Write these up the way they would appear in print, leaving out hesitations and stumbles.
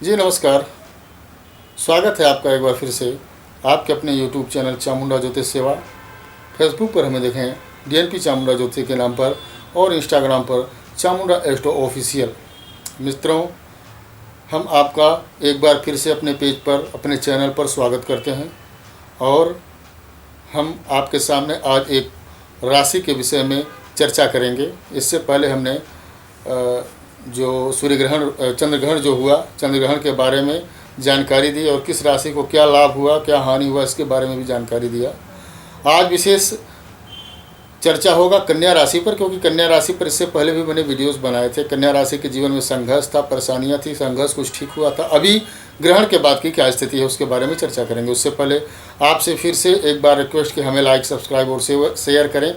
जी नमस्कार। स्वागत है आपका एक बार फिर से आपके अपने यूट्यूब चैनल चामुंडा ज्योतिष सेवा। फेसबुक पर हमें देखें डीएनपी चामुंडा ज्योतिष के नाम पर और इंस्टाग्राम पर चामुंडा एस्ट्रो ऑफिशियल। मित्रों, हम आपका एक बार फिर से अपने पेज पर अपने चैनल पर स्वागत करते हैं और हम आपके सामने आज एक राशि के विषय में चर्चा करेंगे। इससे पहले हमने जो सूर्य ग्रहण चंद्र ग्रहण जो हुआ, चंद्र ग्रहण के बारे में जानकारी दी और किस राशि को क्या लाभ हुआ, क्या हानि हुआ, इसके बारे में भी जानकारी दिया। आज विशेष चर्चा होगा कन्या राशि पर, क्योंकि कन्या राशि पर इससे पहले भी मैंने वीडियोस बनाए थे। कन्या राशि के जीवन में संघर्ष था, परेशानियां थी, संघर्ष कुछ ठीक हुआ था। अभी ग्रहण के बाद की क्या स्थिति है उसके बारे में चर्चा करेंगे। उससे पहले आपसे फिर से एक बार रिक्वेस्ट कि हमें लाइक, सब्सक्राइब और शेयर करें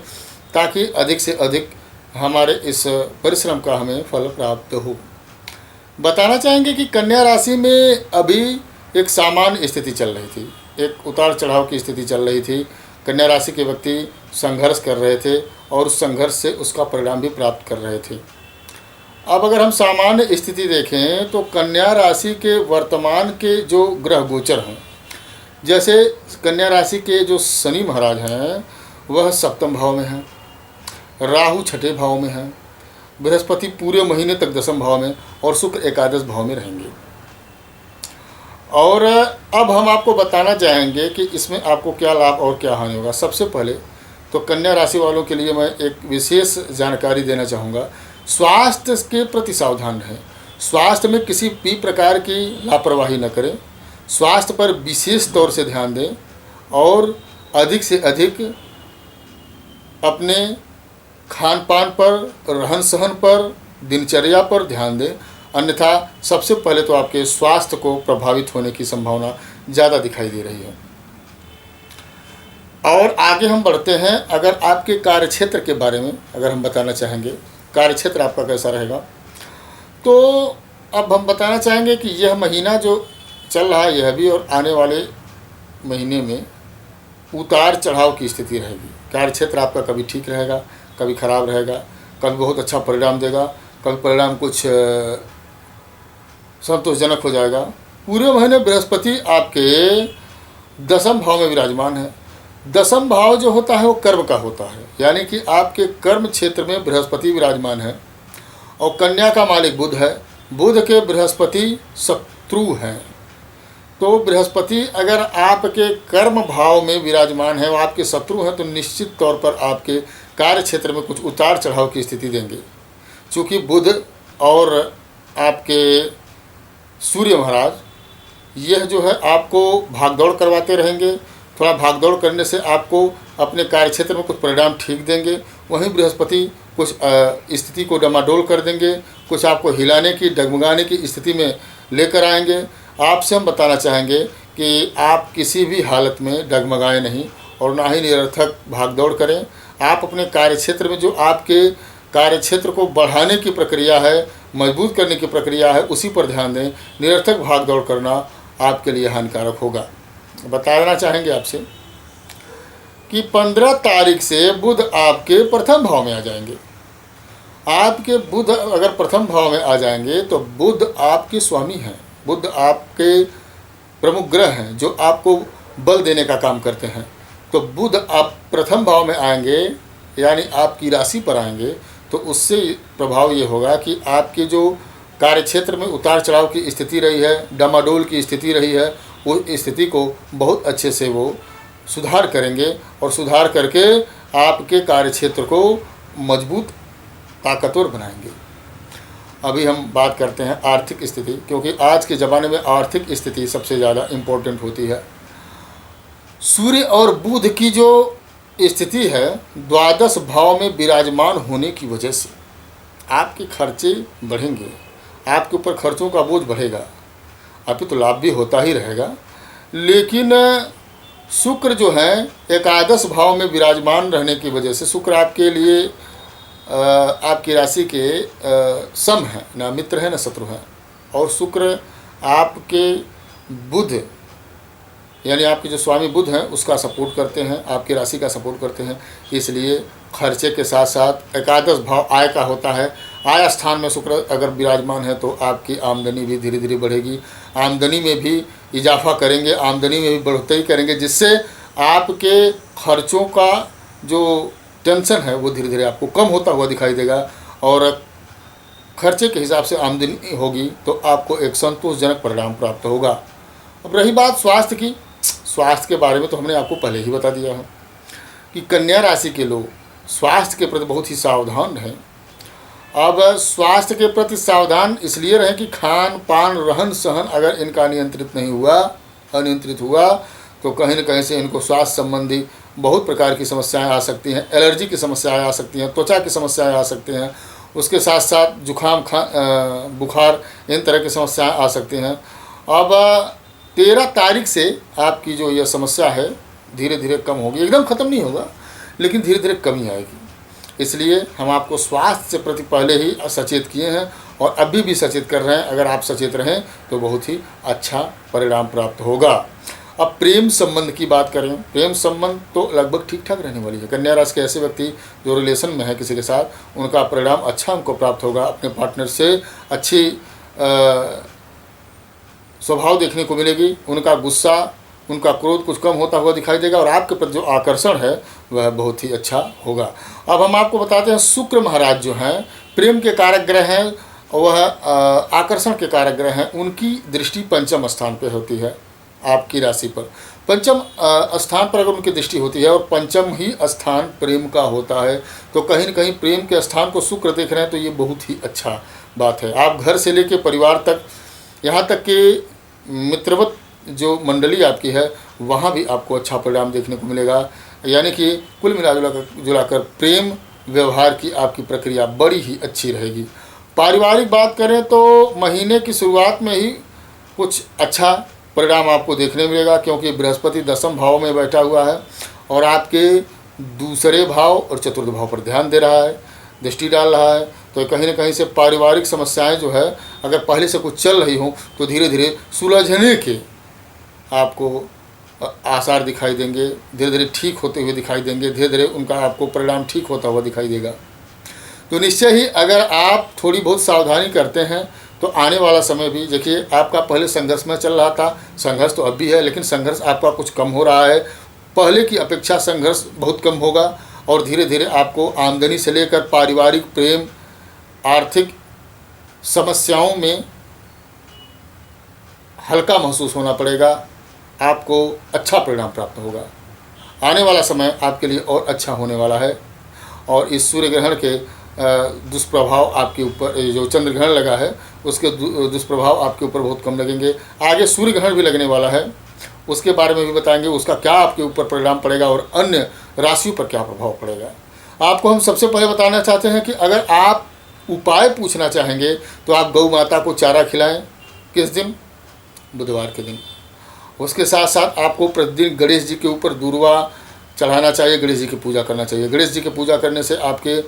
ताकि अधिक से अधिक हमारे इस परिश्रम का हमें फल प्राप्त हो। बताना चाहेंगे कि कन्या राशि में अभी एक सामान्य स्थिति चल रही थी, एक उतार चढ़ाव की स्थिति चल रही थी। कन्या राशि के व्यक्ति संघर्ष कर रहे थे और उस संघर्ष से उसका परिणाम भी प्राप्त कर रहे थे। अब अगर हम सामान्य स्थिति देखें तो कन्या राशि के वर्तमान के जो ग्रह गोचर हैं, जैसे कन्या राशि के जो शनि महाराज हैं वह सप्तम भाव में हैं, राहु छठे भाव में है, बृहस्पति पूरे महीने तक दसम भाव में और शुक्र एकादश भाव में रहेंगे। और अब हम आपको बताना चाहेंगे कि इसमें आपको क्या लाभ और क्या हानि होगा। सबसे पहले तो कन्या राशि वालों के लिए मैं एक विशेष जानकारी देना चाहूँगा। स्वास्थ्य के प्रति सावधान रहें। स्वास्थ्य में किसी भी प्रकार की लापरवाही न करें। स्वास्थ्य पर विशेष तौर से ध्यान दें और अधिक से अधिक अपने खान पान पर, रहन सहन पर, दिनचर्या पर ध्यान दें। अन्यथा सबसे पहले तो आपके स्वास्थ्य को प्रभावित होने की संभावना ज़्यादा दिखाई दे रही है। और आगे हम बढ़ते हैं। अगर आपके कार्यक्षेत्र के बारे में अगर हम बताना चाहेंगे, कार्यक्षेत्र आपका कैसा रहेगा, तो अब हम बताना चाहेंगे कि यह महीना जो चल रहा है यह भी और आने वाले महीने में उतार चढ़ाव की स्थिति रहेगी। कार्यक्षेत्र आपका कभी ठीक रहेगा, कभी खराब रहेगा, कभी बहुत अच्छा परिणाम देगा, कभी परिणाम कुछ संतोषजनक हो जाएगा। पूरे महीने बृहस्पति आपके दसम भाव में विराजमान है। दसम भाव जो होता है वो कर्म का होता है, यानी कि आपके कर्म क्षेत्र में बृहस्पति विराजमान है और कन्या का मालिक बुध है। बुध के बृहस्पति शत्रु हैं। तो बृहस्पति अगर आपके कर्म भाव में विराजमान है, वो आपके शत्रु हैं, तो निश्चित तौर पर आपके कार्य क्षेत्र में कुछ उतार चढ़ाव की स्थिति देंगे। चूँकि बुध और आपके सूर्य महाराज यह जो है आपको भागदौड़ करवाते रहेंगे। थोड़ा भागदौड़ करने से आपको अपने कार्य क्षेत्र में कुछ परिणाम ठीक देंगे। वहीं बृहस्पति कुछ स्थिति को डमाडोल कर देंगे, कुछ आपको हिलाने की, डगमगाने की स्थिति में लेकर आएंगे। आपसे हम बताना चाहेंगे कि आप किसी भी हालत में डगमगाएं नहीं और ना ही निरर्थक भागदौड़ करें। आप अपने कार्यक्षेत्र में जो आपके कार्यक्षेत्र को बढ़ाने की प्रक्रिया है, मजबूत करने की प्रक्रिया है, उसी पर ध्यान दें। निरर्थक भागदौड़ करना आपके लिए हानिकारक होगा। बताना चाहेंगे आपसे कि 15 तारीख से बुध आपके प्रथम भाव में आ जाएंगे। आपके बुध अगर प्रथम भाव में आ जाएंगे तो बुध आपके स्वामी हैं, बुध आपके प्रमुख ग्रह हैं जो आपको बल देने का काम करते हैं। तो बुध आप प्रथम भाव में आएंगे, यानी आपकी राशि पर आएंगे, तो उससे प्रभाव ये होगा कि आपके जो कार्यक्षेत्र में उतार चढ़ाव की स्थिति रही है, डमाडोल की स्थिति रही है, उस स्थिति को बहुत अच्छे से वो सुधार करेंगे और सुधार करके आपके कार्यक्षेत्र को मजबूत, ताकतवर बनाएंगे। अभी हम बात करते हैं आर्थिक स्थिति, क्योंकि आज के ज़माने में आर्थिक स्थिति सबसे ज़्यादा इम्पोर्टेंट होती है। सूर्य और बुध की जो स्थिति है द्वादश भाव में विराजमान होने की वजह से आपके खर्चे बढ़ेंगे, आपके ऊपर खर्चों का बोझ बढ़ेगा। अभी तो लाभ भी होता ही रहेगा, लेकिन शुक्र जो है एकादश भाव में विराजमान रहने की वजह से शुक्र आपके लिए आपकी राशि के सम है, ना मित्र है ना शत्रु है। और शुक्र आपके बुध यानी आपके जो स्वामी बुध हैं उसका सपोर्ट करते हैं, आपकी राशि का सपोर्ट करते हैं, इसलिए खर्चे के साथ साथ एकादश भाव आय का होता है। आय स्थान में शुक्र अगर विराजमान है तो आपकी आमदनी भी धीरे धीरे बढ़ेगी, आमदनी में भी इजाफा करेंगे, आमदनी में भी बढ़ोतरी करेंगे, जिससे आपके खर्चों का जो टेंशन है वो धीरे धीरे आपको कम होता हुआ दिखाई देगा और खर्चे के हिसाब से आमदनी होगी तो आपको एक संतोषजनक परिणाम प्राप्त होगा। अब रही बात स्वास्थ्य की, स्वास्थ्य के बारे में तो हमने आपको पहले ही बता दिया है कि कन्या राशि के लोग स्वास्थ्य के प्रति बहुत ही सावधान हैं। अब स्वास्थ्य के प्रति सावधान इसलिए रहें कि खान पान रहन सहन अगर इनका नियंत्रित नहीं हुआ, अनियंत्रित हुआ, तो कहीं न कहीं से इनको स्वास्थ्य संबंधी बहुत प्रकार की समस्याएं आ सकती हैं, एलर्जी की समस्याएं आ सकती हैं, त्वचा की समस्याएं आ सकती हैं, उसके साथ साथ जुखाम बुखार इन तरह की समस्याएं आ सकती हैं। अब 13 तारीख से आपकी जो यह समस्या है धीरे धीरे कम होगी, एकदम ख़त्म नहीं होगा लेकिन धीरे धीरे कमी आएगी। इसलिए हम आपको स्वास्थ्य से प्रति पहले ही सचेत किए हैं और अभी भी सचेत कर रहे हैं। अगर आप सचेत रहें तो बहुत ही अच्छा परिणाम प्राप्त होगा। अब प्रेम संबंध की बात करें, प्रेम संबंध तो लगभग ठीक ठाक रहने वाली है। कन्या राशि के ऐसे व्यक्ति जो रिलेशन में है किसी के साथ, उनका परिणाम अच्छा उनको प्राप्त होगा। अपने पार्टनर से अच्छी स्वभाव देखने को मिलेगी, उनका गुस्सा, उनका क्रोध कुछ कम होता हुआ दिखाई देगा और आपके प्रति जो आकर्षण है वह बहुत ही अच्छा होगा। अब हम आपको बताते हैं शुक्र महाराज जो हैं प्रेम के कारक ग्रह हैं, वह आकर्षण के कारक ग्रह हैं, उनकी दृष्टि पंचम स्थान पर होती है आपकी राशि पर। पंचम स्थान पर अगर उनकी दृष्टि होती है और पंचम ही स्थान प्रेम का होता है तो कहीं न कहीं प्रेम के स्थान को शुक्र देख रहे हैं तो ये बहुत ही अच्छा बात है। आप घर से लेकर परिवार तक, यहाँ तक कि मित्रवत जो मंडली आपकी है वहाँ भी आपको अच्छा परिणाम देखने को मिलेगा। यानी कि कुल मिला जुलाकर प्रेम व्यवहार की आपकी प्रक्रिया बड़ी ही अच्छी रहेगी। पारिवारिक बात करें तो महीने की शुरुआत में ही कुछ अच्छा परिणाम आपको देखने मिलेगा, क्योंकि बृहस्पति 10वें भाव में बैठा हुआ है और आपके दूसरे भाव और चतुर्थ भाव पर ध्यान दे रहा है, दृष्टि डाल रहा है। तो कहीं न कहीं से पारिवारिक समस्याएं जो है अगर पहले से कुछ चल रही हों तो धीरे धीरे सुलझने के आपको आसार दिखाई देंगे, धीरे धीरे ठीक होते हुए दिखाई देंगे, धीरे धीरे उनका आपको परिणाम ठीक होता हुआ दिखाई देगा। तो निश्चय ही अगर आप थोड़ी बहुत सावधानी करते हैं तो आने वाला समय भी, देखिए आपका पहले संघर्ष में चल रहा था, संघर्ष तो अब भी है लेकिन संघर्ष आपका कुछ कम हो रहा है, पहले की अपेक्षा संघर्ष बहुत कम होगा और धीरे धीरे आपको आमदनी से लेकर पारिवारिक, प्रेम, आर्थिक समस्याओं में हल्का महसूस होना पड़ेगा, आपको अच्छा परिणाम प्राप्त होगा। आने वाला समय आपके लिए और अच्छा होने वाला है और इस सूर्य ग्रहण के दुष्प्रभाव आपके ऊपर, जो चंद्र ग्रहण लगा है उसके दुष्प्रभाव आपके ऊपर बहुत कम लगेंगे। आगे सूर्य ग्रहण भी लगने वाला है, उसके बारे में भी बताएंगे, उसका क्या आपके ऊपर परिणाम पड़ेगा और अन्य राशियों पर क्या प्रभाव पड़ेगा। आपको हम सबसे पहले बताना चाहते हैं कि अगर आप उपाय पूछना चाहेंगे तो आप गौ माता को चारा खिलाएं। किस दिन? बुधवार के दिन। उसके साथ साथ आपको प्रतिदिन गणेश जी के ऊपर दूर्वा चढ़ाना चाहिए, गणेश जी की पूजा करना चाहिए। गणेश जी की पूजा करने से आपके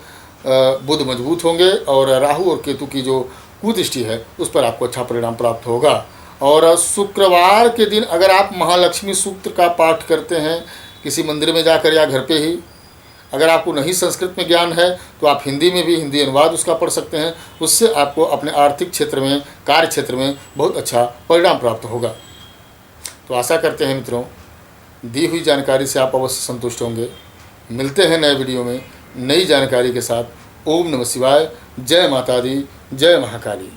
बुध मजबूत होंगे और राहु और केतु की जो कुदृष्टि है उस पर आपको अच्छा परिणाम प्राप्त होगा। और शुक्रवार के दिन अगर आप महालक्ष्मी सूक्त का पाठ करते हैं किसी मंदिर में जाकर या घर पे ही, अगर आपको नहीं संस्कृत में ज्ञान है तो आप हिंदी में भी हिंदी अनुवाद उसका पढ़ सकते हैं, उससे आपको अपने आर्थिक क्षेत्र में, कार्य क्षेत्र में बहुत अच्छा परिणाम प्राप्त होगा। तो आशा करते हैं मित्रों दी हुई जानकारी से आप अवश्य संतुष्ट होंगे। मिलते हैं नए वीडियो में नई जानकारी के साथ। ओम नमः शिवाय। जय माता दी, जय महाकाली।